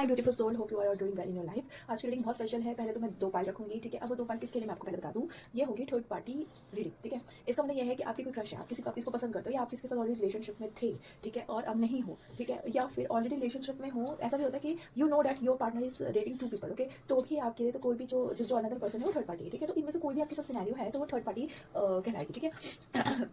Hi beautiful soul, hope you are doing well in your life. आज की reading बहुत special है। पहले तो मैं 2 पाइल रखूंगी, ठीक है। अब वो 2 पाइल किसके लिए मैं आपको पहले बता दूं। ये होगी थर्ड पार्टी रीडिंग, ठीक है। इसका मतलब ये है कि आपकी कोई क्रश है, आप किसको पसंद करते हो, या आप किसके साथ ऑलरेडी रिलेशनशिप में थे, ठीक है, और अब नहीं हो, ठीक है, या फिर ऑलरेडी रिलेशनशिप में हो। ऐसा भी होता है कि you know that your partner is dating 2 people, okay. तो भी आपके लिए तो कोई भी जो अनदर पर्सन है वो थर्ड पार्टी है, ठीक है। तो इनमें से कोई भी आपके साथ सिनेरियो है तो वो थर्ड पार्टी कहलाएगी, ठीक है।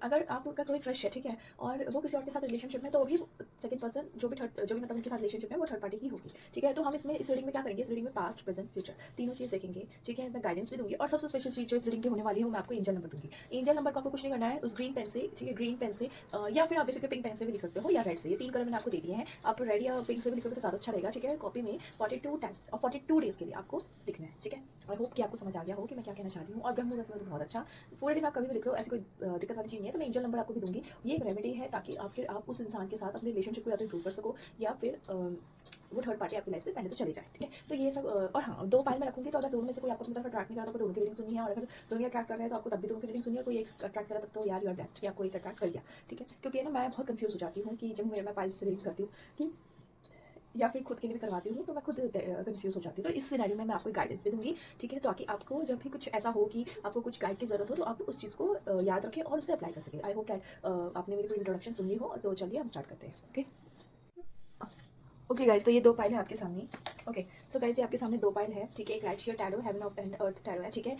अगर आपका कोई क्रश है, ठीक है, और वो किसी और के साथ रिलेशनशिप में, तो भी सेकंड पर्सन जो भी मतलब उनके साथ रिलेशनशिप में वो थर्ड पार्टी ही होगी, ठीक है। तो हम इसमें इस रीडिंग में क्या करेंगे, इस रीडिंग में पास्ट प्रेजेंट फ्यूचर तीनों चीज़ देखेंगे, ठीक है। मैं गाइडेंस भी दूंगी, और सबसे स्पेशल चीज़ जो इस रीडिंग की होने वाली है मैं आपको एंजल नंबर दूंगी। एंजल नंबर को आपको कुछ नहीं करना है, उस ग्रीन पेन से, ठीक है, ग्रीन पेन से या फिर आप बेसिकली पिंक पेन से भी लिख सकते हो, या रेड से। ये 3 कलर मैंने आपको दे दिए हैं। आप रेड या पिंक से भी लिखोगे तो ज़्यादा अच्छा रहेगा, ठीक है। कॉपी में 42 टाइम्स और 42 डेज के लिए आपको लिखना है, ठीक है। आई होप कि आपको समझ आ गया हो कि मैं क्या कहना चाह रही हूँ। और ब्रह्म मुहूर्त में तो बहुत अच्छा, पूरे दिन आप कभी भी लिख लो, ऐसी कोई दिक्कत वाली चीज़ नहीं है। तो मैं एंजल नंबर आपको भी दूंगी। ये एक रेमेडी है ताकि आप उस इंसान के साथ अपने रिलेशनशिप को या तो इम्प्रूव कर सको, या फिर वो थर्ड पार्टी आपकी लाइफ से पहले तो चले जाए, ठीक है। तो ये सब और हाँ, 2 पाइल में रखूंगी। तो अगर दोनों में से कोई आपको अपनी तरफ अट्रैक्ट नहीं कर रहा तो दोनों की रीडिंग सुनिए, और अगर दोनों अट्रैक्ट कर रहे हैं तो आपको तब भी दोनों की रीडिंग सुनिए। कोई एक अट्रैक्ट करा तब तो यार यू आर बेस्ट, कि आपको एक अट्रैक्ट कर लिया, ठीक है। क्योंकि ना मैं बहुत कंफ्यूज हो जाती हूँ कि जब मैं पाइल से रीडिंग करती हूँ कि, या फिर खुद के लिए भी करवाती हूँ, तो मैं खुद कंफ्यूज हो जाती हूँ। तो इस सिनेरियो में मैं आपको गाइडेंस भी दूंगी, ठीक है, ताकि आपको जब भी कुछ ऐसा हो कि आपको कुछ गाइड की जरूरत हो तो आप उस चीज़ को याद रखें और उसे अप्लाई कर सकें। आई होप दैट आपने मेरी कोई इंट्रोडक्शन सुन ली हो। तो चलिए हम स्टार्ट करते हैं, ओके। ओके गाइज, तो ये 2 पाइल है आपके सामने। ओके, सो गाइज ये आपके सामने 2 पाइल है, ठीक है। एक light share tarot, heaven of and earth tarot है, ठीक है।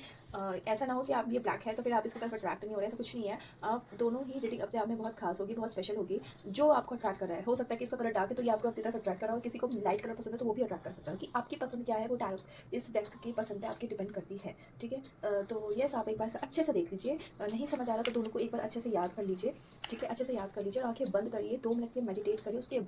ऐसा ना हो कि आप ये ब्लैक है तो फिर आप इसकी तरफ अट्रैक्ट नहीं हो रहे हैं, ऐसा कुछ नहीं है। आप दोनों ही रीडिंग अपने आप में बहुत खास होगी, बहुत स्पेशल होगी। जो आपको अट्रैक्ट कर रहा है, हो सकता है कि इसका कलर डार्क है तो ये आपको अपनी तरफ अट्रैक्ट कर रहा हो, किसी को लाइट कलर पसंद है तो वो भी अट्रैक्ट कर सकता है। कि आपकी पसंद क्या है वो टैरो इस डेक की पसंद है आपकी डिपेंड करती है, ठीक है। तो यस, आप एक बार अच्छे से देख लीजिए। नहीं समझ आ रहा तो दोनों को एक बार अच्छे से याद कर लीजिए, ठीक है। अच्छे से याद कर लीजिए और आंखें बंद करिए, 2 मिनट के मेडिटेट करिए। उसके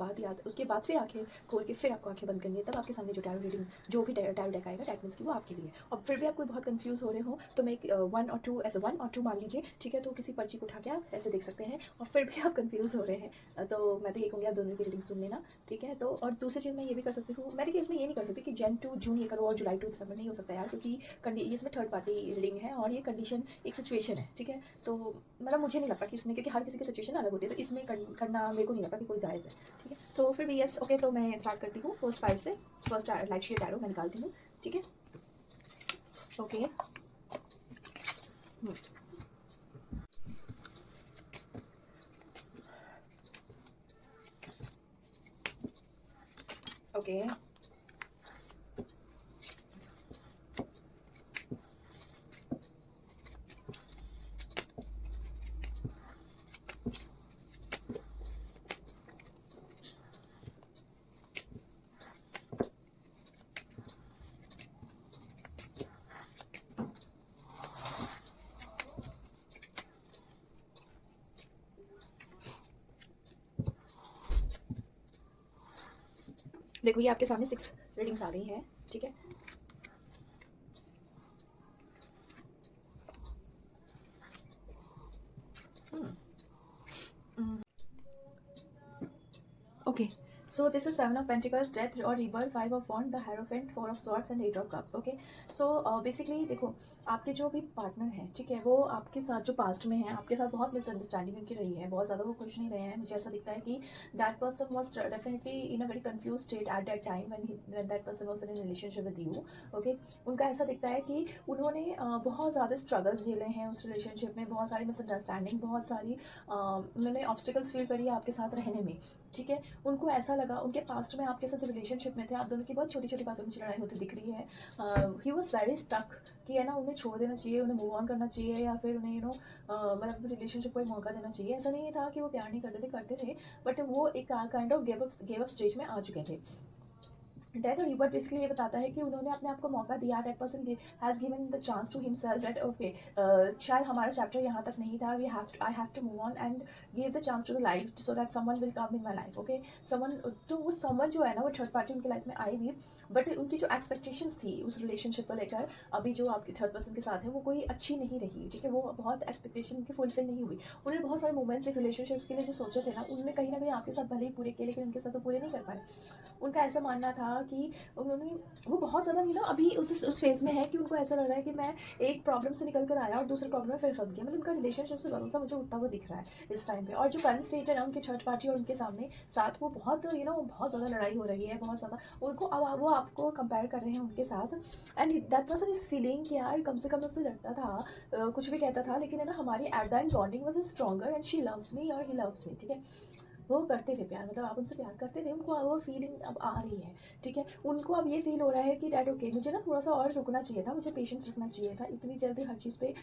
बाद फिर आंखें खोल के फिर आपको आंखें बंद करनी है। तब आपके सामने जो टैरो रीडिंग, जो भी टैरो डेक आएगा, दैट मीन्स कि वो आपके लिए। और फिर भी आप कोई बहुत कंफ्यूज हो रहे हो तो मैं 1 और 2 ऐसे 1 और 2 मान लीजिए, ठीक है। तो किसी पर्ची को उठा के आप ऐसे देख सकते हैं, और फिर भी आप कंफ्यूज हो रहे हैं तो मैं तो ये कहूँगी आप दोनों की रीडिंग सुन लेना, ठीक है। तो और दूसरी चीज़ मैं ये भी कर सकती हूँ, मैं देखिए इसमें ये नहीं कर सकती कि जन टू जून ये करो और जुलाई टू दिसंबर, नहीं हो सकता यार, क्योंकि इसमें थर्ड पार्टी रीडिंग है और ये कंडीशन एक सिचुएशन है, ठीक है। तो मतलब मुझे नहीं लगता कि इसमें, क्योंकि हर किसी की सिचुएशन अलग होती है, तो इसमें करना मेरे को नहीं लगता कि कोई जायज़ है, ठीक है। तो फिर भी यस, ओके, तो मैं स्टार्ट करती हूँ फर्स्ट फाइल से। फर्स्ट लाइट शेड टैरो मैं निकालती हूँ, ठीक है, ओके। ओके, देखो ये आपके सामने 6 रीडिंग्स आ रही हैं, ठीक है। Okay, so this is 7 of Pentacles, Death or Rebirth, 5 of Wands, the Hierophant, 4 of Swords and 8 of Cups. Okay, so basically देखो आपके जो भी पार्टनर हैं, ठीक है, वो आपके साथ जो पास्ट में है आपके साथ बहुत मिसअंडरस्टैंडिंग उनकी रही है, बहुत ज़्यादा वो खुश नहीं रहे हैं। मुझे ऐसा दिखता है कि that person was definitely in a very confuse state at that time when that person was in relationship with you, okay. उनका ऐसा दिखता है कि उन्होंने बहुत ज़्यादा स्ट्रगल्स झेले हैं उस रिलेशनशिप में, बहुत सारी मिसअंडरस्टैंडिंग, बहुत सारी उन्होंने ऑब्स्टिकल्स फील करी है आपके साथ रहने में, ठीक है। उनको ऐसा लगा, उनके पास्ट में आपके साथ जब रिलेशनशिप में थे, आप दोनों की बहुत छोटी छोटी बातों में लड़ाई होती दिख रही है। ही वॉज वेरी स्टक कि है ना, उन्हें छोड़ देना चाहिए, उन्हें मूव ऑन करना चाहिए, या फिर उन्हें मतलब रिलेशनशिप को एक मौका देना चाहिए। ऐसा नहीं था कि वो प्यार नहीं करते थे, बट वो एक kind of gave up stage में आ चुके थे। डेथ और रिबर्थ बेसिकली ये बताता है कि उन्होंने अपने आप को मौका दिया, that person has given the chance to himself that okay, शायद हमारा चैप्टर यहाँ तक नहीं था, I have to move on and give the chance to the life so that someone will come in my life, okay. Someone, तो वो someone जो है ना वो थर्ड पार्टी उनकी लाइफ में आई भी, बट उनकी जो एक्सपेक्टेशंस थी उस रिलेशनशिप को लेकर अभी जो आपके थर्ड पर्सन के साथ है वो कोई अच्छी नहीं रही, ठीक है। वो बहुत एक्सपेक्टेशन उनकी फुलफिल नहीं हुई। उन्होंने बहुत सारे मोमेंट्स एक रिलेशनशिप के लिए जो सोचे थे ना, उन्होंने कहीं ना कहीं आपके साथ भले ही पूरे किए, लेकिन उनके साथ तो पूरे नहीं कर पाए। उनका ऐसा मानना था था कि उन्होंने वो बहुत ज़्यादा नहीं ना अभी उस फेज़ में है कि उनको ऐसा लग रहा है कि मैं एक प्रॉब्लम से निकल कर आया और दूसरे प्रॉब्लम में फिर फंस गया। मतलब उनका रिलेशनशिप से भरोसा मुझे उतना वो दिख रहा है इस टाइम पे। और जो करंट स्टेट है ना उनके थर्ड पार्टी और उनके सामने साथ, वो बहुत बहुत ज़्यादा लड़ाई हो रही है, बहुत ज़्यादा उनको। अब वो आपको कंपेयर कर रहे हैं उनके साथ, and that person is feeling कि यार कम से कम उससे लड़ता था, कुछ भी कहता था, लेकिन है ना हमारी at the end bonding was stronger and she loves me और ही लव्स मी, ठीक है। वो करते थे प्यार, मतलब आप उनसे प्यार करते थे, उनको वो फीलिंग अब आ रही है, ठीक है। उनको अब ये फील हो रहा है कि डैट ओके, मुझे ना थोड़ा सा और रुकना चाहिए था, मुझे पेशेंस रखना चाहिए था, इतनी जल्दी हर चीज़ पे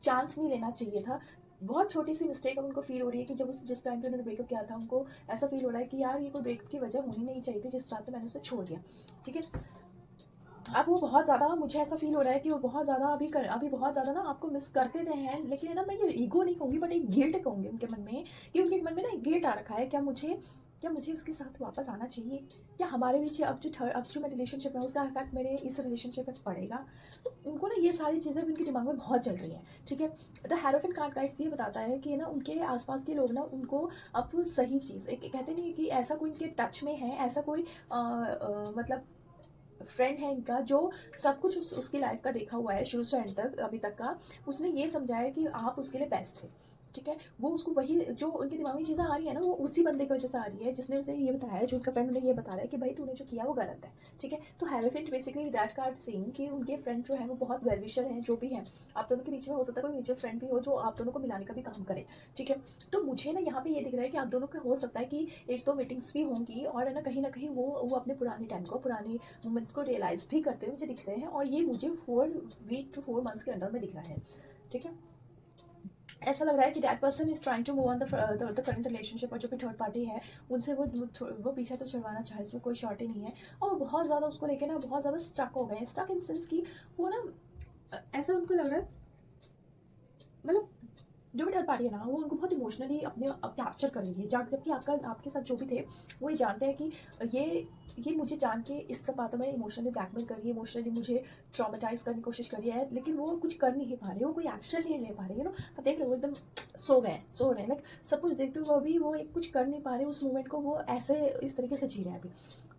चांस नहीं लेना चाहिए था। बहुत छोटी सी मिस्टेक अब उनको फील हो रही है कि जब उस जिस टाइम पे उन्होंने ब्रेकअप किया था, उनको ऐसा फील हो रहा है कि यार ये कोई ब्रेकअप की वजह होनी नहीं चाहिए थी, जिस रात में मैंने उसे छोड़ दिया, ठीक है। अब वो बहुत ज़्यादा, मुझे ऐसा फील हो रहा है कि वो बहुत ज़्यादा अभी बहुत ज़्यादा ना आपको मिस करते थे हैं, लेकिन है ना, मैं ये ईगो नहीं कहूँगी बट एक गिल्ट कहूँगी उनके मन में, कि उनके मन में ना एक गिल्ट आ रखा है, क्या मुझे इसके साथ वापस आना चाहिए, या हमारे बीच अब जो मैं रिलेशनशिप में उसका इफेक्ट मेरे इस रिलेशनशिप में पड़ेगा। तो उनको ना ये सारी चीज़ें उनके दिमाग में बहुत चल रही हैं, ठीक है। द हेरोफिन कार्ड गाइड्स ये बताता है कि ना उनके आसपास के लोग ना उनको अब सही चीज़, एक कहते नहीं कि ऐसा कोई इनके टच में है, ऐसा कोई मतलब फ्रेंड है इनका जो सब कुछ उसकी लाइफ का देखा हुआ है शुरू से एंड तक अभी तक का। उसने ये समझाया कि आप उसके लिए बेस्ट थे, ठीक है। वो उसको वही जो उनके दिमाग में चीज़ें आ रही है ना, वो उसी बंदे की वजह से आ रही है जिसने उसे ये बताया है, जो उनका फ्रेंड उन्हें ये बता रहा है कि भाई तूने जो किया वो गलत है, ठीक है। तो हेरोफिन बेसिकली दैट कार्ड सीइंग कि उनके फ्रेंड जो है वो बहुत वेलविशर हैं, जो भी हैं, आप दोनों के बीच में हो सकता है कोई म्यूचुअल फ्रेंड भी हो जो आप दोनों को मिलाने का भी काम करे, ठीक है। तो मुझे ना यहाँ पे ये दिख रहा है कि आप दोनों का हो सकता है कि एक दो मीटिंग्स भी होंगी, और है ना कहीं वो अपने पुराने टाइम को, पुराने मोमेंट्स को रियलाइज़ भी करते हुए मुझे दिख रहे हैं, और ये मुझे 4 वीक to 4 मंथ्स के अंदर में दिख रहा है, ठीक है। ऐसा लग रहा है कि that person is trying to move on the current relationship, और जो भी थर्ड पार्टी है उनसे वो पीछे तो छुड़वाना चाहे, इसमें कोई शॉर्टी नहीं है। और वो बहुत ज़्यादा उसको लेके ना बहुत ज़्यादा स्टक हो गए हैं, स्टक इन सेंस कि वो ना ऐसा उनको लग रहा है, मतलब जो भी थर्ड पार्टी है ना वो उनको बहुत इमोशनली अपने कैप्चर कर रही है, जबकि आपके साथ जो भी थे वो ये जानते हैं कि ये मुझे जान के इस सब बातों में इमोशनली ब्लैकमेल कर रही है, इमोशनली मुझे ट्रॉमेटाइज करने की कोशिश कर रही है, लेकिन वो कुछ कर नहीं पा रहे, वो कोई एक्शन नहीं ले पा रहे, आप देख रहे हो एकदम सो रहे हैं, लाइक सब कुछ देखते हुए अभी वो एक कुछ कर नहीं पा रहे, उस मोमेंट को वो ऐसे इस तरीके से जी रहे हैं अभी।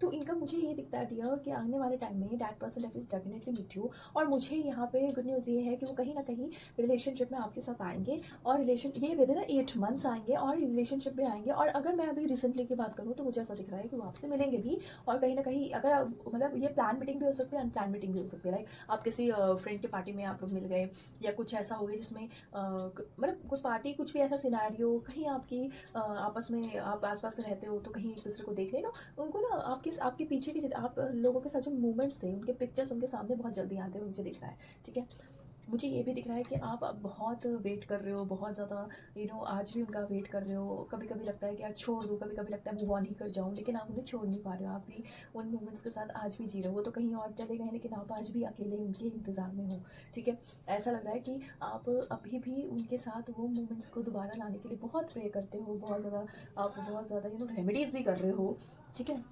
तो इनका मुझे ये दिखता है डियर कि आने वाले टाइम में that person is definitely meet you, और मुझे यहाँ पे गुड न्यूज़ ये है कि वो कहीं ना कहीं रिलेशनशिप में आपके साथ आएंगे, और रिलेशन ये विद इन 8 मंथ्स आएंगे, और रिलेशनशिप में आएंगे। और अगर मैं अभी रिसेंटली की बात करूँ तो मुझे ऐसा दिख रहा है कि वो आपसे मिलेंगे भी, और कहीं ना कहीं अगर मतलब ये प्लान मीटिंग भी हो सकती है, अनप्लान मीटिंग भी हो सकती है, लाइक आप किसी फ्रेंड की पार्टी में आप लोग मिल गए, या कुछ ऐसा हो गया जिसमें मतलब कोई पार्टी, कुछ भी ऐसा सिनारियो, कहीं आपकी आपस में आप आसपास रहते हो तो कहीं एक दूसरे को देख लेना, उनको ना आपके पीछे के आप लोगों के साथ जो मूवमेंट्स थे उनके पिक्चर्स उनके सामने बहुत जल्दी आते हुए मुझे दिख रहा है, ठीक है। मुझे ये भी दिख रहा है कि आप अब बहुत वेट कर रहे हो, बहुत ज़्यादा आज भी उनका वेट कर रहे हो, कभी कभी लगता है कि यार छोड़ दूँ, कभी कभी लगता है मूव ऑन ही कर जाऊँ, लेकिन आप उन्हें छोड़ नहीं पा रहे हो, आप भी उन मोमेंट्स के साथ आज भी जी रहे हो। वो तो कहीं और चले गए लेकिन आप आज भी अकेले उनके इंतज़ार में हो, ठीक है। ऐसा लग रहा है कि आप अभी भी उनके साथ वो मोमेंट्स को दोबारा लाने के लिए बहुत प्रे करते हो, बहुत ज़्यादा आप बहुत ज़्यादा रेमेडीज़ भी कर रहे हो, ठीक है।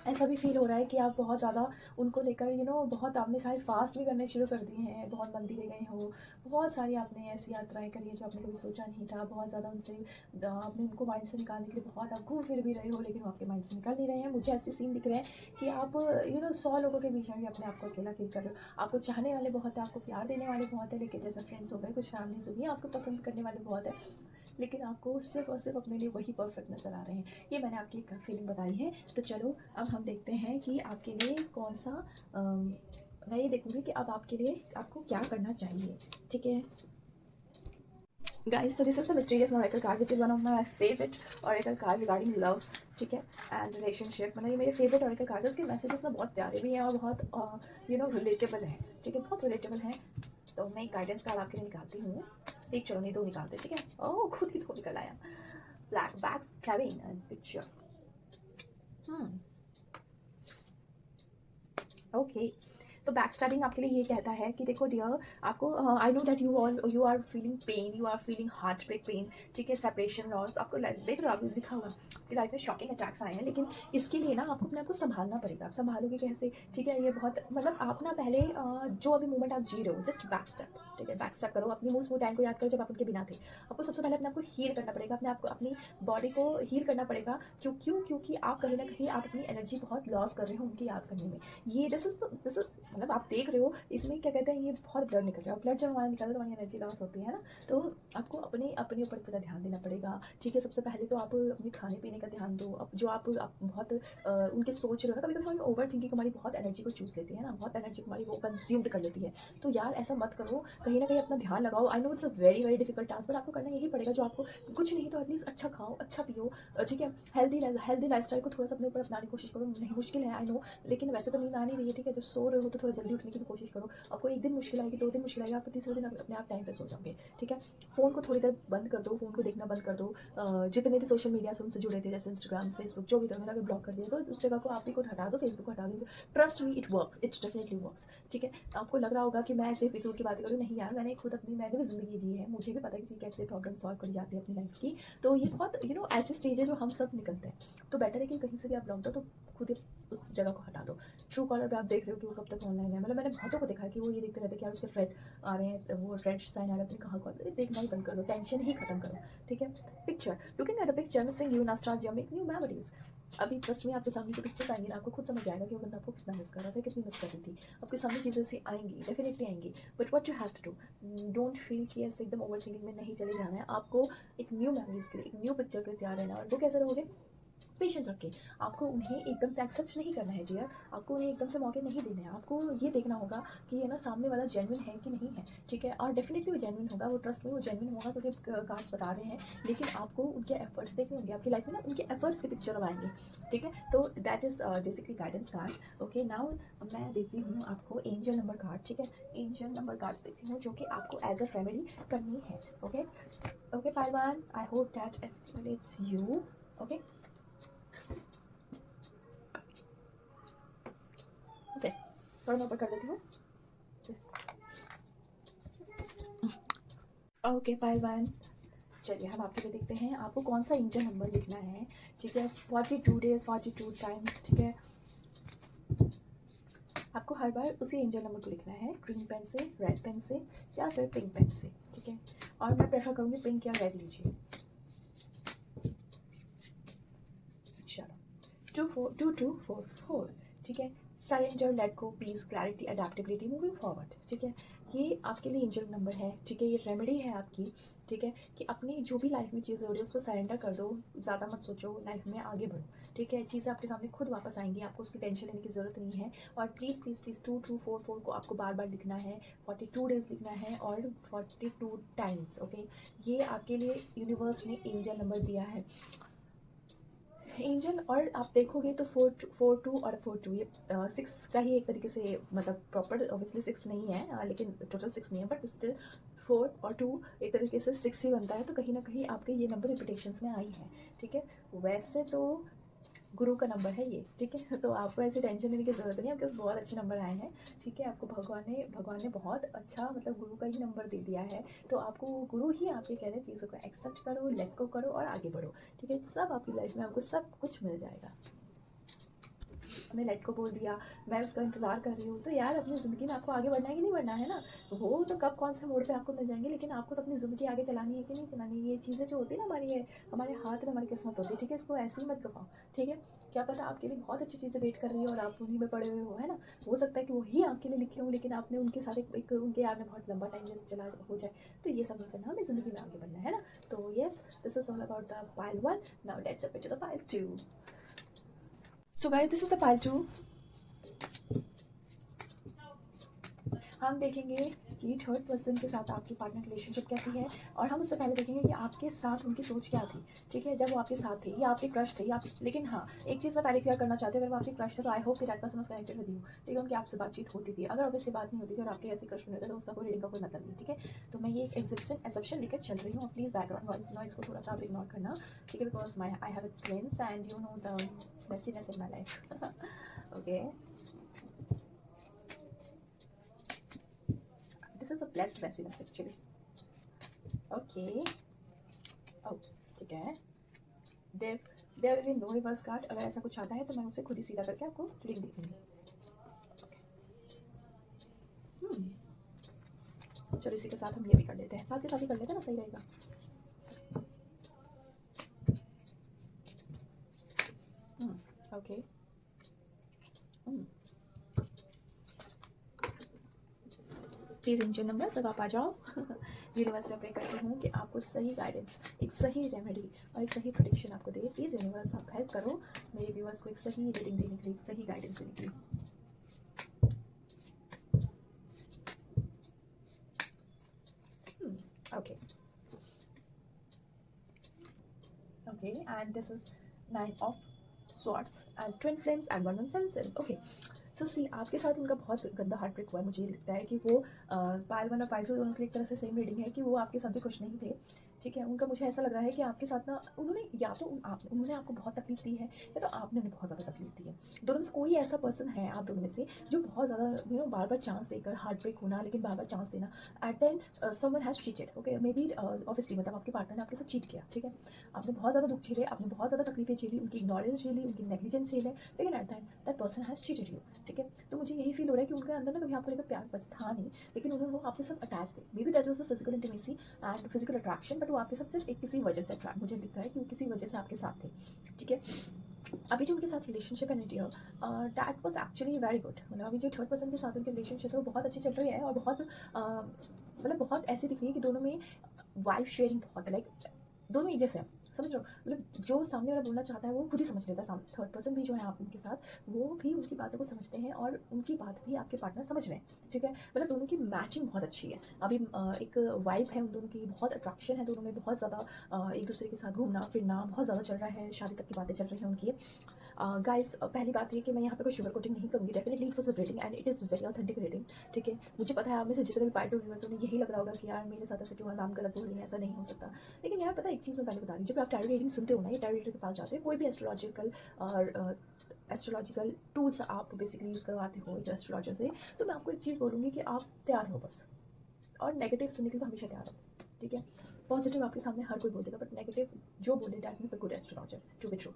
ऐसा भी फील हो रहा है कि आप बहुत ज़्यादा उनको लेकर बहुत आपने सारे फास्ट भी करने शुरू कर दिए हैं, बहुत मंदिरें गए हो, बहुत सारी आपने ऐसी यात्राएं करी है जो आपने कभी सोचा नहीं था, बहुत ज़्यादा उनसे आपने उनको माइंड से निकालने के लिए बहुत आप घूम फिर भी रहे हो, लेकिन वो आपके माइंड से निकल नहीं रहे हैं। मुझे ऐसे सीन दिख रहे हैं कि आप 100 लोगों के बीच में भी अपने आप को अकेला फील कर रहे हो, आपको चाहने वाले बहुत है, आपको प्यार देने वाले बहुत है, लेकिन जैसे फ्रेंड्स हो गए, कुछ फैमिलीज हो गई, आपको पसंद करने वाले बहुत है, लेकिन आपको सिर्फ और सिर्फ अपने लिए वही परफेक्ट नज़र आ रहे हैं। ये मैंने आपकी एक फीलिंग बताई है। तो चलो अब हम देखते हैं कि आपके लिए कौन सा मैं ये देखूँगी कि अब आपके लिए आपको क्या करना चाहिए, ठीक है गाइस। तो this is the mysterious Oracle card which is one of my favourite Oracle card regarding love, ठीक है, एंड रिलेशनशिप। मतलब ये मेरे फेवरेट ओरेकल कार्ड है, इसके मैसेजेस ना बहुत प्यारे भी हैं और बहुत रिलेटेबल है, ठीक है, बहुत रिलेटेबल है। तो मैं एक गाइडेंस कार्ड आपके लिए निकालती हूँ, एक चलो नहीं दो निकालते, ठीक है। ओह खुद ही दो निकल आया, black backs cabin and picture. Okay, तो बैक स्टैबिंग आपके लिए ये कहता है कि देखो डियर, आपको I know that you are feeling pain, you are feeling heart break pain, ठीक है, सेपरेशन लॉस, आपको देख रहे हो, आपको दिखा होगा कि लाइफ में शॉकिंग अटैक्स आए हैं, लेकिन इसके लिए ना आपको अपने आप को संभालना पड़ेगा। आप संभालोगे कैसे, ठीक है, ये बहुत मतलब आप ना पहले जो अभी मोमेंट आप जी रहे हो, जस्ट बैक स्टेप, ठीक है, बैक स्टेप करो, अपनी उस वो टाइम को याद करो जब आप उनके बिना थे। आपको सबसे पहले अपने आप को हील करना पड़ेगा, अपने आप को, अपनी बॉडी को हील करना पड़ेगा। क्योंकि आप कहीं ना कहीं आप अपनी एनर्जी बहुत लॉस कर रहे हो उनकी याद करने में। ये दिस इज मतलब आप देख रहे हो इसमें क्या कहते हैं, ये बहुत ब्लड निकल रहा है, ब्लड जब हमारा निकलता है तो हमारी एनर्जी लॉस होती है ना। तो आपको अपने अपने ऊपर पूरा ध्यान देना पड़ेगा, ठीक है। सबसे पहले तो आप अपने खाने पीने का ध्यान दो। अब जो आप बहुत उनके सोच रहे हो ना, कभी कभी हमारी ओवर थिंकिंग हमारी बहुत एनर्जी को चूस लेती है ना, बहुत एनर्जी हमारी वो कंज्यूम्ड कर लेती है। तो यार ऐसा मत करो, कहीं ना कहीं अपना ध्यान लगाओ। I know it's a very very difficult task, but आपको करना यही पड़ेगा जो आपको, कुछ नहीं तो एटलीस्ट अच्छा खाओ, अच्छा पियो, ठीक है, हेल्दी लाइफस्टाइल को थोड़ा सा अपने ऊपर अपनाने की कोशिश करो। नहीं मुश्किल है आई नो, लेकिन वैसे तो नींद आ नहीं रही है, ठीक है, जब सो रहे हो तो थोड़ा जल्दी उठने की भी कोशिश करो। आपको एक दिन मुश्किल आएगी, 2 दिन मुश्किल आएगी, आपको तीसरे दिन अपने आप टाइम पे सो जाओगे, ठीक है। फ़ोन को थोड़ी देर बंद कर दो, फ़ोन को देखना बंद कर दो। जितने भी सोशल मीडिया से उनसे जुड़े थे, जैसे इंस्टाग्राम, फेसबुक, जो भी था, मैंने अगर ब्लॉक कर दिया तो उस जगह को आप ही खुद हटा दो, फेसबुक को हटा दीजिए। Trust me, it works, it's definitely works, ठीक है। आपको लग रहा होगा कि मैं ऐसे फिजूल की बातें करूँ, नहीं यार, मैंने खुद मैंने भी ज़िंदगी जी है, मुझे भी पता है कि कैसे प्रॉब्लम सॉल्व करी जाती है अपनी लाइफ की। तो ये बहुत ऐसे स्टेज है जो हम सब निकलते हैं। तो बेटर है कि कहीं से भी आप ब्लॉक दो तो खुद ही उस जगह को हटा दो। ट्रू कॉलर पे आप देख रहे हो कि वो कब तक ऑनलाइन है, मतलब मैंने बहुतों को देखा है कि वो ये देखते रहते हैं कि यार उसके फ्रेंड आ रहे हैं, वो रेड साइन आ रहा है, कहाँ कॉल, देखना ही बंद कर दो, टेंशन ही खत्म करो, ठीक है। Picture, looking at the picture, missing you, nostalgia, make new memories. अभी ट्रस्ट में आपके सामने जो पिक्चर्स आएंगी ना, आपको खुद समझ आएगा कि वो बंदा आपको कितना मिस कर रहा था, कितनी मिस कर रही थी। आपके सामने चीज़ें ऐसी आएंगी, डेफिनेटली आएंगी, but what you have to do, don't feel कि ऐसे एकदम ओवर थिंकिंग में नहीं चले जाना है। आपको एक न्यू मेमोरीज के लिए, एक न्यू पिक्चर के लिए तैयार रहना है। और वो कैसे रहोगे, पेशेंस रख के। आपको उन्हें एकदम से एक्सेप्ट नहीं करना है डियर, आपको उन्हें एकदम से मौके नहीं देने हैं। आपको ये देखना होगा कि ये ना सामने वाला जेन्युइन है कि नहीं है, ठीक है। और डेफिनेटली वो जेन्युइन होगा, वो ट्रस्ट में वो जेन्युइन होगा, क्योंकि कार्ड्स बता रहे हैं। लेकिन आपको उनके एफर्ट्स देखने होंगे, आपकी लाइफ में ना उनके एफर्ट्स के पिक्चर आएंगे, ठीक है। तो that is basically guidance card. Okay, now मैं देती हूँ आपको एंजल नंबर कार्ड, ठीक है। एंजल नंबर कार्ड्स देती हूँ जो कि आपको एज अ रेमेडी करनी है। ओके ओके पायलवान, I hope that it's you. Okay okay, थोड़ा मैं ऊपर कर देती हूँ। ओके पायलवान, चलिए हम आपके लिए देखते हैं आपको कौन सा एंजल नंबर लिखना है, ठीक है। 42 डेज 42 टाइम्स, ठीक है। आपको हर बार उसी एंजल नंबर को लिखना है, ग्रीन पेन से, रेड पेन से, या फिर पिंक पेन से, ठीक है। और मैं प्रेफर करूँगी पिंक या रेड लीजिए। चलो 2244, ठीक है। Surrender, let go, peace, clarity, adaptability, moving forward, ठीक है। ये आपके लिए एंजल नंबर है, ठीक है। ये रेमेडी है आपकी, ठीक है, कि अपनी जो भी लाइफ में चीज़ें हो रही है उसको सरेंडर कर दो, ज़्यादा मत सोचो, लाइफ में आगे बढ़ो, ठीक है। चीज़ें आपके सामने खुद वापस आएंगी, आपको उसकी टेंशन लेने की ज़रूरत नहीं है। और प्लीज़ प्लीज़ प्लीज़ 2244 को आपको बार बार लिखना है, 42 डेज लिखना है, और 42 टाइम्स, ओके। ये आपके लिए यूनिवर्स ने एंजल नंबर दिया है, एंजल। और आप देखोगे तो 4 2 और 4 2 ये 6 का ही एक तरीके से, मतलब प्रॉपर ऑब्वियसली 6 नहीं है, लेकिन टोटल 6 नहीं है, बट स्टिल 4 और 2 एक तरीके से 6 ही बनता है। तो कहीं ना कहीं आपके ये नंबर रिपीटेशंस में आई है, ठीक है। वैसे तो गुरु का नंबर है ये, ठीक है। तो आपको ऐसी टेंशन लेने की ज़रूरत नहीं है, आपके पास बहुत अच्छे नंबर आए हैं, ठीक है। आपको भगवान ने बहुत अच्छा, मतलब गुरु का ही नंबर दे दिया है। तो आपको गुरु ही आपके कह रहे चीज़ों को एक्सेप्ट करो, लेट गो करो और आगे बढ़ो, ठीक है। सब आपकी लाइफ में आपको सब कुछ मिल जाएगा। मैं लेट को बोल दिया, मैं उसका इंतज़ार कर रही हूँ, तो यार अपनी ज़िंदगी में आपको आगे बढ़ना है कि नहीं बढ़ना है ना। वो तो कब कौन से मोड़ पे आपको मिल जाएंगे, लेकिन आपको तो अपनी ज़िंदगी आगे चलानी है कि नहीं चलानी है। ये चीज़ें जो होती है ना हमारे हाथ में हमारी किस्मत होती है, ठीक है। इसको ऐसे ही मत गवाओ, ठीक है। क्या पता आपके लिए बहुत अच्छी चीज़ें वेट कर रही है और आप उन्हीं में पड़े हुए हो, है ना। हो सकता है कि वही आपके लिए लिखे हों, लेकिन आपने उनके साथ एक उनके याद में बहुत लंबा टाइम वेस्ट चला हो जाए। तो ये सब नहीं करना, हमें ज़िंदगी में आगे बढ़ना है ना। तो yes, this is all about the pile 1। Now let's jump into the pile 2। So guys, this is the pile 2। हम देखेंगे कि थर्ड पर्सन के साथ आपकी पार्टनर रिलेशनशिप कैसी है, और हम उससे पहले देखेंगे कि आपके साथ उनकी सोच क्या थी, ठीक है, जब वो आपके साथ थे, या आपके क्रश थे, या लेकिन हाँ, एक चीज़ मैं पहले क्लियर करना चाहती हूँ, अगर वो आपके क्रश थे तो आई होप कि that person was connected with you, ठीक है। उनकी आपसे बातचीत होती थी, अगर ऑब्वियसली बात नहीं होती थी और आपके ऐसे क्रश नहीं होता तो उसका कोई रीडिंग का कोई मतलब नहीं, ठीक है। तो मैं ये एक एग्जिप्शन लेकर चल रही हूँ, प्लीज़ बैकग्राउंड नॉइज़ को थोड़ा सा आप इग्नोर करना, ठीक है, because I have a twins and you know the messiness in my life. Okay this is a blessed messiness actually. Okay, ओ ठीक है। There there will be no reverse card. अगर ऐसा कुछ आता है तो मैं उसे खुद ही सीधा करके आपको रीडिंग देखूंगी। चलो इसी के साथ हम ये भी कर लेते हैं, साथ के साथ ही कर लेते हैं ना, सही रहेगा। ओके, प्लीज़ इंजन नंबर सब आप आ जाओ। यूनिवर्स से प्रे करती हूँ कि आपको एक सही गाइडेंस, एक सही रेमेडी और एक सही प्रोडिक्शन आपको दे। प्लीज़ यूनिवर्स आप हेल्प करो मेरे व्यूअर्स को एक सही रीडिंग देने के लिए, एक सही गाइडेंस देने के लिए। Okay okay, and this is 9 of swords and twin flames and 117। Okay, so see आपके साथ उनका बहुत गंदा हार्ट ब्रेक हुआ है। मुझे लगता है कि वो पायल 1 और पायल 2 दोनों की एक तरह से सेम रीडिंग है कि वो आपके साथ भी खुश नहीं थे। ठीक है, उनका मुझे ऐसा लग रहा है कि आपके साथ ना उन्होंने या तो उन्होंने आपको बहुत तकलीफ दी है या तो आपने उन्हें बहुत ज़्यादा तकलीफ दी है। दोनों में से कोई ऐसा पर्सन है आप दोनों में से जो बहुत ज़्यादा बार बार चांस देकर हार्ट ब्रेक होना, लेकिन बार बार चांस देना, at the end someone has cheated. Okay, may be obviously मतलब आपके पार्टनर ने आपके साथ चीट किया। ठीक है, आपने बहुत ज़्यादा दुख झेले, आपने बहुत ज़्यादा तकलीफें झेली, उनकी इग्नोरेंस झेली, उनकी नेग्लिजेंस झेले, लेकिन at the end that person has cheated you. ठीक है, तो मुझे यही फील हो रहा है कि उनके अंदर ना कभी आपको लेकर प्यार बस था नहीं, लेकिन उन्होंने वो आपके साथ अटैच थे। May be that was the physical intimacy and physical attraction, but वो आपके साथ सिर्फ एक किसी वजह से अट्रैक्ट, मुझे दिखता है कि वो किसी वजह से आपके साथ थे। ठीक है, अभी जो उनके साथ relationship and that was actually very good. मतलब अभी जो थर्ड पर्सन के साथ उनकी रिलेशनशिप है वो बहुत अच्छी चल रही है और बहुत मतलब बहुत ऐसी दिख रही है कि दोनों में वाइफ शेयरिंग बहुत है, लाइक दोनों ही जैसे हैं, समझ रहे हो। मतलब जो सामने वाला बोलना चाहता है वो खुद ही समझ लेता है। थर्ड पर्सन भी जो है आप उनके साथ, वो भी उनकी बातों को समझते हैं और उनकी बात भी आपके पार्टनर समझ रहे हैं। ठीक है, मतलब दोनों की मैचिंग बहुत अच्छी है। अभी एक वाइब है उन दोनों की, बहुत अट्रैक्शन है दोनों में, बहुत ज़्यादा एक दूसरे के साथ घूमना फिरना बहुत ज़्यादा चल रहा है, शादी तक की बातें चल रही हैं उनकी। गाइस पहली बात ये कि मैं यहाँ पे कोई शुगर कोटिंग नहीं करूँगी। Definitely it was a reading and it is very authentic reading. ठीक है, मुझे पता है आप में से जितने भी पार्ट ऑफ व्यूअर्स उन्हें यही लग रहा होगा कि यार मेरे साथ ऐसा क्यों है, मैम गलत बोल रही है, ऐसा नहीं हो सकता। लेकिन यार पता है एक चीज़ मैं पहले बता रही हूँ, जब आप टैरो रीडिंग सुनते हो ना, या टैरो रीडर के पास जाते हो, कोई भी एस्ट्रोलॉजिकल टूल्स आप बेसिकली यूज़ करवाते हो एक एस्ट्रोलॉजर से, तो मैं आपको एक चीज़ बोलूँगी कि आप तैयार हो बस। और नेगेटिव सुनने के लिए तो हमेशा तैयार हो। ठीक है, पॉजिटिव आपके सामने हर कोई बोल देगा, बट नेगेटिव जो बोले that means a good astrologer, to be true.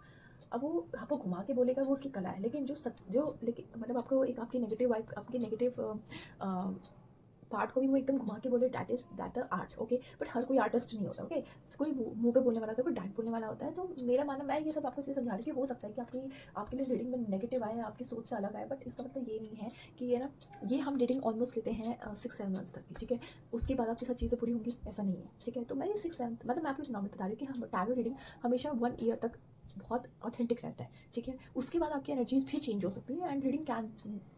अब वो आपको घुमा के बोलेगा वो उसकी कला है, लेकिन लेकिन मतलब आपको एक आपकी नेगेटिव वाइब, आपकी नेगेटिव पार्ट को भी वो एकदम घुमा के बोले that is that the art. Okay, but हर कोई आर्टिस्ट नहीं होता। ओके, कोई मुंह पे बोलने वाला होता है, कोई डायरेक्ट बोलने वाला होता है। तो मेरा मानना, मैं ये सब आपको इसलिए समझा रही हूँ कि हो सकता है कि आपके लिए रीडिंग में नेगेटिव आए, आपकी सोच से अलग आए, बट इसका मतलब ये नहीं है कि ये ना, ये हम रीडिंग ऑलमोस्ट लेते हैं 6-7 मंथ्स तक की। ठीक है, उसके बाद आपके साथ चीज़ें पूरी होंगी ऐसा नहीं है। ठीक है, तो मैं ये 6-7 मतलब मैं आपको एक नॉर्मल बता रही हूँ कि हम टैरो रीडिंग हमेशा 1 ईयर तक बहुत ऑथेंटिक रहता है। ठीक है, उसके बाद आपकी एनर्जीज भी चेंज हो सकती है and reading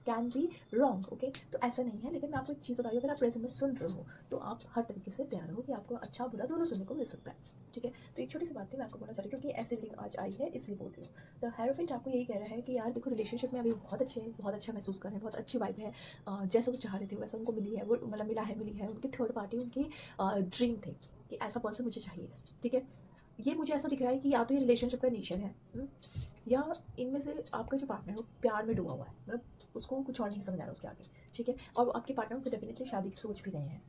can be wrong. Okay, तो ऐसा नहीं है, लेकिन मैं आपको एक चीज़ बता रही हूँ, अगर आप प्रेजेंट में सुन रहे हो तो आप हर तरीके से तैयार हो कि आपको अच्छा बुरा दोनों सुनने को मिल सकता है। ठीक है, तो एक छोटी सी बात थी, मैं आपको बोलना चाह रही हूँ क्योंकि ऐसी रीडिंग आज आई है इसलिए बोल रही हूँ। तो हेरोफेंट आपको यही कह रहा है कि यार देखो रिलेशनशिप में अभी बहुत अच्छे हैं, बहुत अच्छा महसूस कर रहे हैं, बहुत अच्छी वाइब है, जैसा वो चाह रहे थे वैसा उनको मिली है, वो मतलब मिली है। उनकी थर्ड पार्टी उनकी ड्रीम थे कि ऐसा पर्सन मुझे चाहिए। ठीक है, ये मुझे ऐसा दिख रहा है कि या तो ये रिलेशनशिप का नेचर है, या इनमें से आपका जो पार्टनर है वो प्यार में डूबा हुआ है, मतलब उसको कुछ और नहीं समझ आ रहा उसके आगे। ठीक है, और आपके पार्टनर उनसे डेफिनेटली शादी की सोच भी रहे हैं।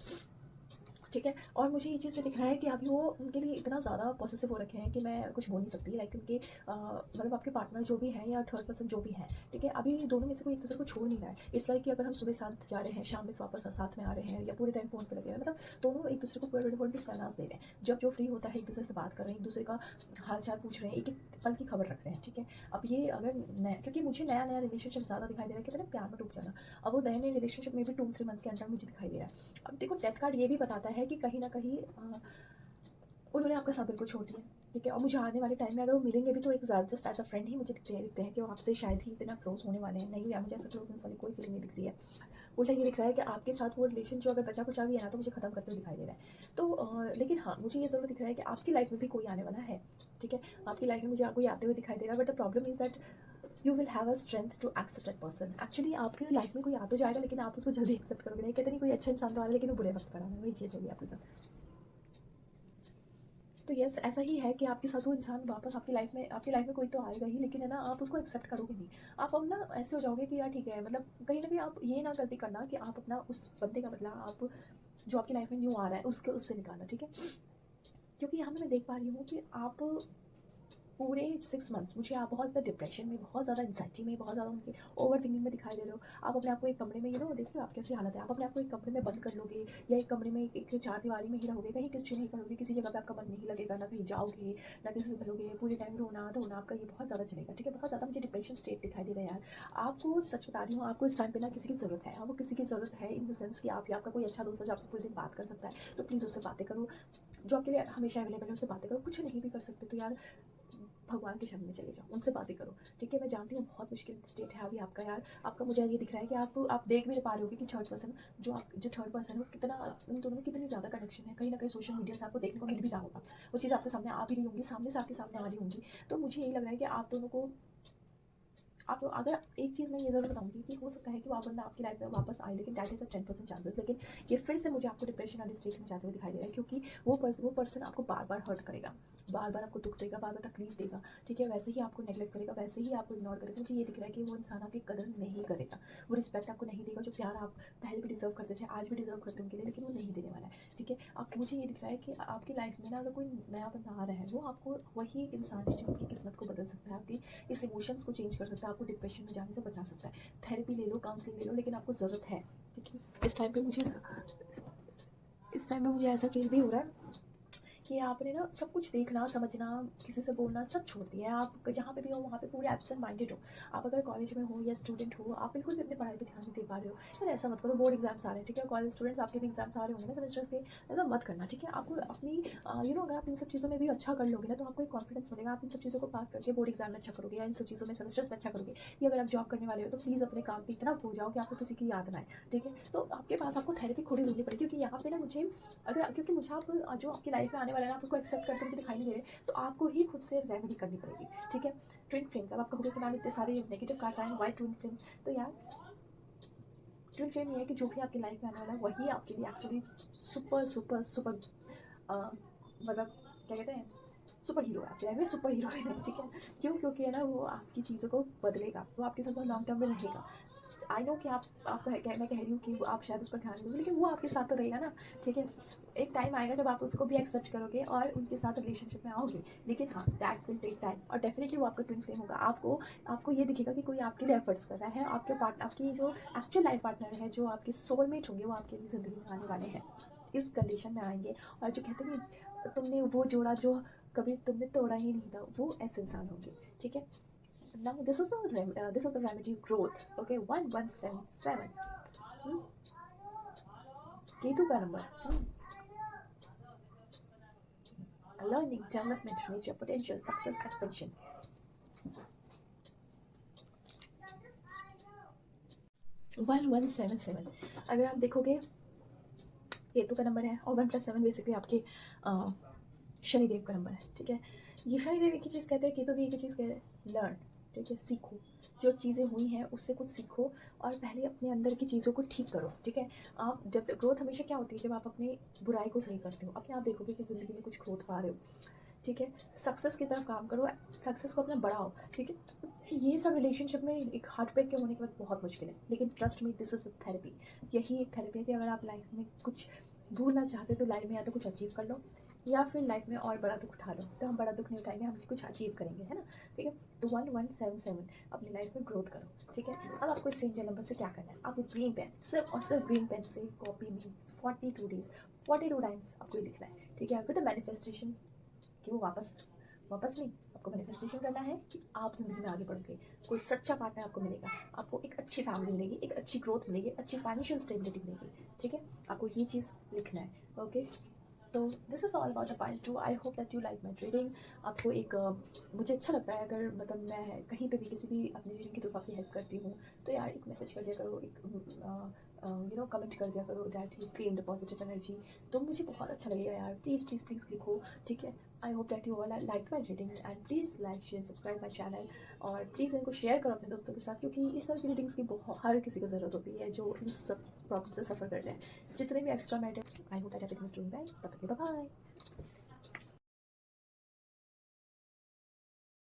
ठीक है, और मुझे ये चीज़ भी दिख रहा है कि अभी वो उनके लिए इतना ज़्यादा पॉसेसिव हो रखे हैं कि मैं कुछ बोल नहीं सकती। लाइक उनके मतलब आपके पार्टनर जो भी हैं या थर्ड पर्सन जो भी है, ठीक है, अभी दोनों में से कोई एक दूसरे को छोड़ नहीं रहा है। इट्स लाइक कि अगर हम सुबह साथ जा रहे हैं, शाम में वापस साथ में आ रहे हैं, या पूरे टाइम फ़ोन पे लगे हैं, मतलब दोनों एक दूसरे को पूरा 24 सहनाज दे रहे हैं। जब जो फ्री होता है एक दूसरे से बात कर रहे हैं, एक दूसरे का हाल चाल पूछ रहे हैं, एक एक पल की खबर रख रहे हैं। ठीक है, अब ये अगर नया, क्योंकि मुझे नया नया रिलेशनशिप ज़्यादा दिखाई दे रहा है कि मैंने प्यार में डूब जाना। अब वो नए नए रिलेशनशिप में भी 2-3 मंथ्स के अंदर मुझे दिखाई दे रहा है। अब देखो डेथ कार्ड ये भी बताता है कि कहीं ना कहीं उन्होंने आपका साथ बिल्कुल छोड़ दिया। ठीक है, और मुझे आने वाले टाइम में अगर वो मिलेंगे भी तो एक जस्ट एज अ फ्रेंड ही मुझे दिखते हैं कि वो आपसे शायद ही इतना क्लोज होने वाले हैं। नहीं यार, मुझे ऐसा क्लोजनेस वाली कोई फीलिंग नहीं दिख रही है। उल्टा ये दिख रहा है कि आपके साथ वो रिलेशन जो अगर बचा कुचा भी है ना, तो मुझे खत्म करते हुए दिखाई दे रहा है। तो लेकिन हाँ, मुझे ये ज़रूर दिख रहा है कि आपकी लाइफ में भी कोई आने वाला है। ठीक है, आपकी लाइफ में मुझे कोई आते हुए दिखाई दे रहा है, but the problem is that you will have a strength to accept that person. Actually आपकी लाइफ में कोई आ तो जाएगा, लेकिन आप उसको जल्दी एक्सेप्ट करोगे नहीं। कहते नहीं कोई अच्छा इंसान तो आ रहा है लेकिन वो बुरे वक्त पर आ रहा है, वही चीज़ होगी आपके साथ। तो यस, ऐसा ही है कि आपके साथ वो इंसान वापस आपकी लाइफ में कोई तो आएगा ही, लेकिन है ना, आप उसको एक्सेप्ट करोगे नहीं। आप अब ना ऐसे हो जाओगे कि यार ठीक है, मतलब कहीं न कहीं आप ये ना गलती करना कि आप अपना उस बंदे का बदला आप जो आपकी लाइफ में न्यू आ रहा है उससे निकालना, ठीक है? क्योंकि यहाँ पे मैं देख पा रही हूँ कि आप पूरे 6 मंथ्स मुझे आप बहुत ज़्यादा डिप्रेशन में, बहुत ज़्यादा एंग्जाइटी में, बहुत ज़्यादा उनके ओवर थिंकिंग में दिखाई दे रहे हो। आप अपने आप को एक कमरे में, देख रहे हो आप कैसी हालत है, आप अपने आप को एक कमरे में बंद कर लोगे या एक कमरे में एक चार दीवारी में ही रहोगे, कहीं किसी नहीं करोगे, किसी जगह पे आपका मन नहीं लगेगा, ना कहीं जाओगे, ना किसी से मिलोगे, पूरे टाइम रोना धोना आपका ये बहुत ज़्यादा चलेगा, ठीक है? बहुत ज़्यादा मुझे डिप्रेशन स्टेट दिखाई दे रहा है यार। आपको सच बता रही हूँ, आपको इस टाइम पे ना किसी की ज़रूरत है, आपको किसी की ज़रूरत है इन द सेंस कि आप या आपका कोई अच्छा दोस्त है जो आपसे पूरे दिन बात कर सकता है, तो प्लीज़ उससे बातें करो। जो आपके लिए हमेशा अवेलेबल है उससे बातें करो। कुछ नहीं भी कर सकते तो यार भगवान के शरण में चले जाओ, उनसे बातें करो, ठीक है? मैं जानती हूँ बहुत मुश्किल स्टेट है अभी आपका यार। आपका मुझे ये दिख रहा है कि आप देख भी पा रहे होगे कि जो थर्ड पर्सन है वो कितना, उन दोनों में कितनी ज़्यादा कनेक्शन है। कहीं ना कहीं सोशल मीडिया से आपको देखने को मिल भी रहा होगा, वो चीज़ आपके सामने आ भी रही होंगी, सामने से आपके सामने आ रही होंगी। तो मुझे यही लग रहा है कि आप दोनों को, आप अगर एक चीज़ मैं ये ज़रूर बताऊँगी कि हो सकता है कि वो बंदा आपकी लाइफ में वापस आए, लेकिन डैट इज़ अ 10% चांसेस। लेकिन ये फिर से मुझे आपको डिप्रेशन वाली स्टेट में जाते हुए दिखाई दे रहा है, क्योंकि वो पर्सन आपको बार बार हर्ट करेगा, बार बार आपको दुख देगा, बार बार तकलीफ देगा, ठीक है? वैसे ही आपको नेगलेक्ट करेगा, वैसे ही आपको इग्नोर करेगा। मुझे ये दिख रहा है कि वो इंसान आपकी कदर नहीं करेगा, वो रिस्पेक्ट आपको नहीं देगा, जो प्यार आप पहले भी डिजर्व करते थे, आज भी डिजर्व करते उनके लिए, लेकिन वो नहीं देने वाला है, ठीक है? आप, मुझे ये दिख रहा है कि आपकी लाइफ में ना अगर कोई नया बंदा आ रहा है, वो आपको वही एक इंसान है जो आपकी किस्मत को बदल सकता है, आपकी इस इमोशंस को चेंज कर सकता है, आपको डिप्रेशन में जाने से बचा सकता है। थेरेपी ले लो, काउंसलिंग ले लो, लेकिन आपको ज़रूरत है, ठीक है? इस टाइम पे मुझे ऐसा फील भी हो रहा है कि आपने ना सब कुछ देखना, समझना, किसी से बोलना सब छोड़ दिया है। आप जहाँ पे भी हो वहाँ पे पूरे एब्सेंट माइंडेड हो। आप अगर कॉलेज में हो या स्टूडेंट हो, आप बिल्कुल भी अपनी पढ़ाई पे ध्यान नहीं दे पा रहे हो, यार ऐसा मत करो। बोर्ड एग्जाम्स आ रहे हैं, ठीक है? कॉलेज स्टूडेंट्स आपके भी एग्जाम्स आ रहे होंगे ना सेमेस्टर्स के, ऐसा मत करना, ठीक है? आपको अपनी अगर आप इन सब चीज़ों में भी अच्छा कर लोगे ना, तो आपको एक कॉन्फिडेंस मिलेगा। आप इन सब चीज़ों को पार करके बोर्ड एग्जाम में अच्छा करोगे, या इन सब चीज़ों में सेमेस्टर्स में अच्छा करोगे, या अगर आप जॉब करने वाले हो तो प्लीज़ अपने काम पर इतना खो जाओ कि आपको किसी की याद ना आए, ठीक है? तो आपके पास आपको थेरेपी खुद ही ढूंढनी पड़ेगी, क्योंकि यहाँ पे ना मुझे, अगर क्योंकि मुझे आप जो आपकी लाइफ में आने वाला है ना, आप उसको एक्सेप्ट करते मुझे दिखाई नहीं दे रहे, तो आपको ही खुद से रेमेडी करनी पड़ेगी, ठीक है? ट्विन फ्लेम्स, अब आप कहोगे कि मैम इतने सारे नेगेटिव कार्ड्स आए हैं, वाई ट्विन फ्लेम्स? तो यार ट्विन फ्लेम ये है कि जो भी आपकी लाइफ में आने वाला है वही आपके लिए एक्चुअली सुपर सुपर सुपर मतलब क्या कहते हैं, सुपर हीरो है आपकी लाइफ में, सुपर हीरो है, ठीक है? क्यों? क्योंकि है ना, वो आपकी चीज़ों को बदलेगा, वो आपके साथ बहुत लॉन्ग टर्म में रहेगा। आई नो कि मैं कह रही हूँ कि आप शायद उस पर ध्यान नहीं दोगे, लेकिन वो आपके साथ तो रहेगा ना, ठीक है? एक टाइम आएगा जब आप उसको भी एक्सेप्ट करोगे और उनके साथ रिलेशनशिप में आओगे, लेकिन हाँ, दैट विल टेक टाइम, और डेफिनेटली वो आपका ट्विन फ्लेम होगा। आपको ये दिखेगा कि कोई आपके लिए एफर्ट्स कर रहा है, आपकी जो एक्चुअल लाइफ पार्टनर है, जो आपके सोलमेट होंगे, वो आपके लिए ज़िंदगी में आने वाले हैं, इस कंडीशन में आएंगे। और जो कहते हैं कि तुमने वो जोड़ा जो कभी तुमने तोड़ा ही नहीं था, वो ऐसे इंसान होंगे, ठीक है? Now this is the remedy growth. Okay, 1177. Hmm? Ketu का number, learning, development, reach your potential, success, expansion. 1177, अगर आप देखोगे केतु का नंबर है, और 1+7 बेसिकली आपके शनिदेव का नंबर है, ठीक है? ये शनिदेव एक ही चीज़ कहते हैं, केतु भी एक ही चीज़ कह रहे हैं, लर्न, ठीक है? सीखो, जो चीज़ें हुई हैं उससे कुछ सीखो, और पहले अपने अंदर की चीज़ों को ठीक करो, ठीक है? आप जब ग्रोथ हमेशा क्या होती है, जब आप अपनी बुराई को सही करते हो, अपने आप देखोगे कि ज़िंदगी में कुछ ग्रोथ पा रहे हो, ठीक है? सक्सेस की तरफ काम करो, सक्सेस को अपना बढ़ाओ, ठीक है? ये सब रिलेशनशिप में एक हार्ट ब्रेक के होने के बाद बहुत मुश्किल है, लेकिन trust me, this is therapy. यही एक थेरेपी है कि अगर आप लाइफ में कुछ भूलना चाहते हो तो लाइफ में या तो कुछ अचीव कर लो, या फिर लाइफ में और बड़ा दुख उठा लो। तो हम बड़ा दुख नहीं उठाएंगे, हम कुछ अचीव करेंगे, है ना? ठीक है? तो 1177 अपनी लाइफ में ग्रोथ करो, ठीक है? अब आपको इस सेंजर नंबर से क्या करना है? आपको ग्रीन पेन, सिर्फ और सिर्फ ग्रीन पेन से कॉपी में 42 डेज 42 टाइम्स आपको लिखना है, ठीक है? विद मैनिफेस्टेशन कि वो वापस नहीं, आपको मैनिफेस्टेशन करना है कि आप ज़िंदगी में आगे बढ़ोगे, कोई सच्चा पार्टनर आपको मिलेगा, आपको एक अच्छी फैमिली मिलेगी, एक अच्छी ग्रोथ मिलेगी, अच्छी फाइनेंशियल स्टेबिलिटी मिलेगी, ठीक है? आपको ये चीज़ लिखना है, ओके? तो this is all about the point 2। I hope that you like my reading. आपको एक मुझे अच्छा लगता है अगर मतलब मैं कहीं पे भी किसी भी अपनी रीडिंग के थ्रू आपकी हेल्प करती हूँ, तो यार एक मैसेज कर दिया करो, एक कमेंट कर दिया करो that you claim the positive energy, तो मुझे बहुत अच्छा लगेगा यार। प्लीज़ प्लीज़ प्लीज़ लिखो, ठीक है? आई hope that you all like my reading, and please like share subscribe my channel, और प्लीज़ इनको शेयर करो अपने दोस्तों के साथ, क्योंकि इस तरह की रीडिंग्स की बहुत हर किसी को ज़रूरत होती है जो इन सब प्रॉब्लम से सफ़र कर रहे हैं, जितने भी extra matter. I hope that everything is doing well. Bye bye.